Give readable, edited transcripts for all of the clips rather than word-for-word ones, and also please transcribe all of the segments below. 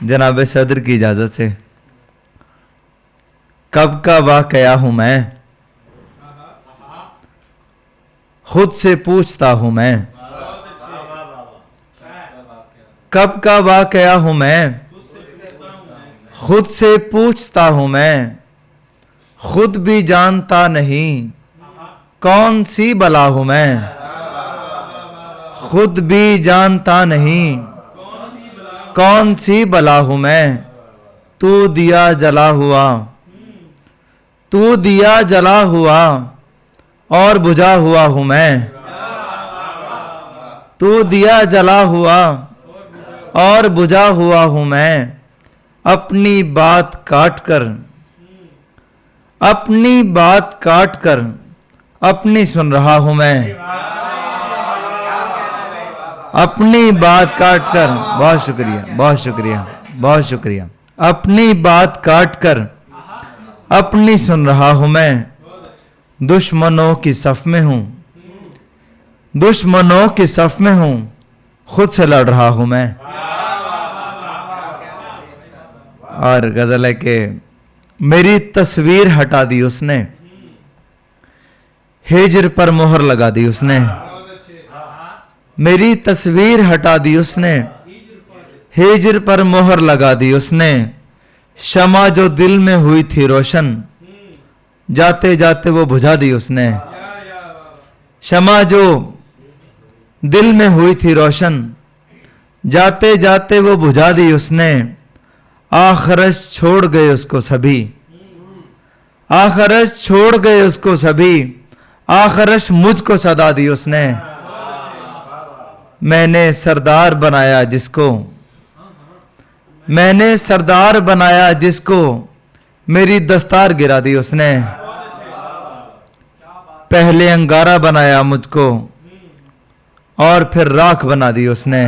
जनाब सदर की इजाज़त से। कब का वाक़या हूँ मैं, खुद से पूछता हूँ मैं। कब का वाक़या हूँ मैं, खुद से पूछता हूँ मैं। खुद भी जानता नहीं कौन सी बला हूँ मैं। खुद भी जानता नहीं कौन सी बला हूँ मैं। तू दिया जला हुआ, तू दिया जला हुआ और बुझा हुआ हूँ मैं। तू दिया जला हुआ और बुझा हुआ हूँ मैं। अपनी बात काट कर, अपनी बात काट कर अपनी सुन रहा हूँ मैं। अपनी बात काट कर, बहुत शुक्रिया, बहुत शुक्रिया, बहुत शुक्रिया। अपनी बात काट कर अपनी सुन रहा हूँ मैं। दुश्मनों की सफ में हूँ, दुश्मनों की सफ में हूँ, खुद से लड़ रहा हूँ मैं। और गजल है कि मेरी तस्वीर हटा दी उसने, हिज्र पर मोहर लगा दी उसने। मेरी तस्वीर हटा दी उसने, हिज्र पर मोहर लगा दी उसने। शमा जो दिल में हुई थी रोशन, जाते जाते वो बुझा दी उसने। शमा जो दिल में हुई थी रोशन, जाते जाते वो बुझा दी उसने। आखरश छोड़ गए उसको सभी, आखरश छोड़ गए उसको सभी, आखरश मुझको सदा दी उसने। मैंने सरदार बनाया जिसको, मैंने सरदार बनाया जिसको, मेरी दस्तार गिरा दी उसने। पहले अंगारा बनाया मुझको और फिर राख बना दी उसने।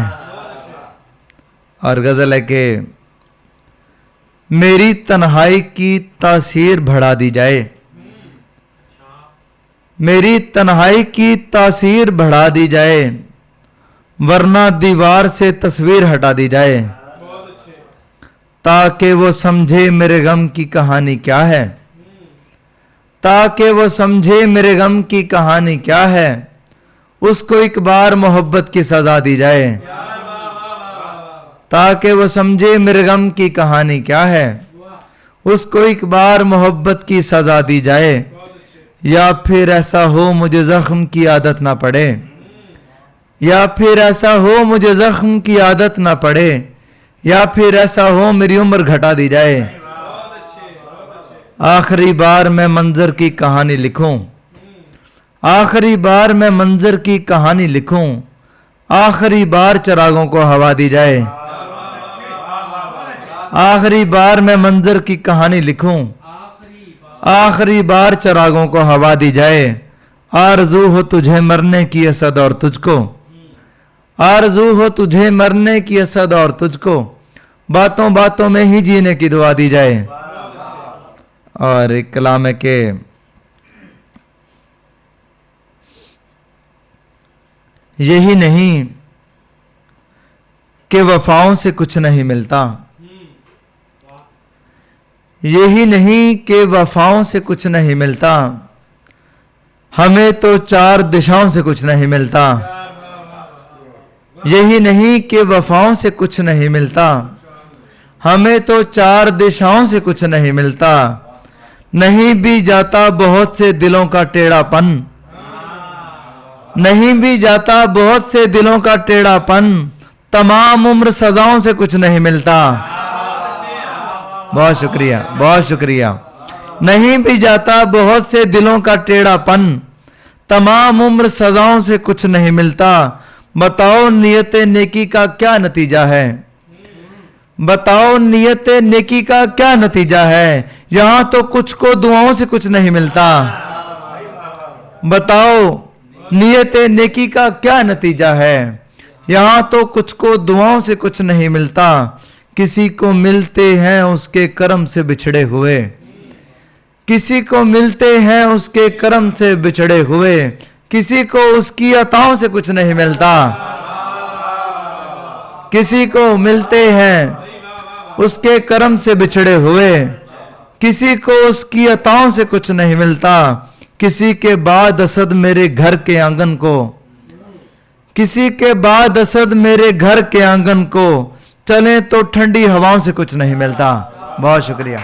और गजल है कि मेरी तन्हाई की तासीर बढ़ा दी जाए, मेरी तन्हाई की तासीर बढ़ा दी जाए, वरना दीवार से तस्वीर हटा दी जाए। ताकि वो समझे मेरे गम की कहानी क्या है, ताकि वो समझे मेरे गम की कहानी क्या है। उसको एक बार मोहब्बत की सजा दी जाए, ताकि वो समझे मेरे गम की कहानी क्या है। उसको एक बार मोहब्बत की सजा दी जाए। या फिर ऐसा हो मुझे जख्म की आदत ना पड़े, या फिर ऐसा हो मुझे जख्म की आदत ना पड़े, या फिर ऐसा हो मेरी उम्र घटा दी जाए। आखिरी बार मैं मंजर की कहानी लिखूं, आखिरी बार मैं मंजर की कहानी लिखूं, आखिरी बार चिरागों को हवा दी जाए। आखिरी बार मैं मंजर की कहानी लिखूं, आखिरी बार चिरागों को हवा दी जाए। आरज़ू हो तुझे मरने की असद और तुझको, आरज़ू हो तुझे मरने की असद और तुझको, बातों बातों में ही जीने की दुआ दी जाए। और एक कलाम है कि यही नहीं कि वफाओं से कुछ नहीं मिलता, यही नहीं कि वफाओं से कुछ नहीं मिलता, हमें तो चार दिशाओं से कुछ नहीं मिलता। यही नहीं कि वफाओं से कुछ नहीं मिलता, हमें तो चार दिशाओं से कुछ नहीं मिलता। नहीं भी जाता बहुत से दिलों का टेढ़ापन, नहीं भी जाता बहुत से दिलों का टेढ़ापन, तमाम उम्र सजाओं से कुछ नहीं मिलता। बहुत शुक्रिया, बहुत शुक्रिया। नहीं भी जाता बहुत से दिलों का टेढ़ापन, तमाम उम्र सजाओं से कुछ नहीं मिलता। बताओ नियत नेकी का क्या नतीजा है, बताओ नियत नेकी का क्या नतीजा है। यहां तो कुछ को दुआओं से कुछ नहीं मिलता। बताओ नियत नेकी का क्या नतीजा है, यहां तो कुछ को दुआओं से कुछ नहीं मिलता। किसी को मिलते हैं उसके कर्म से बिछड़े हुए, किसी को मिलते हैं उसके कर्म से बिछड़े हुए, किसी को उसकी अताओं से कुछ नहीं मिलता। किसी को मिलते हैं उसके कर्म से बिछड़े हुए, किसी को उसकी अताओं से कुछ नहीं मिलता, किसी के बाद असद मेरे घर के आंगन को, किसी के बाद असद मेरे घर के आंगन को, चले तो ठंडी हवाओं से कुछ नहीं मिलता। बहुत शुक्रिया।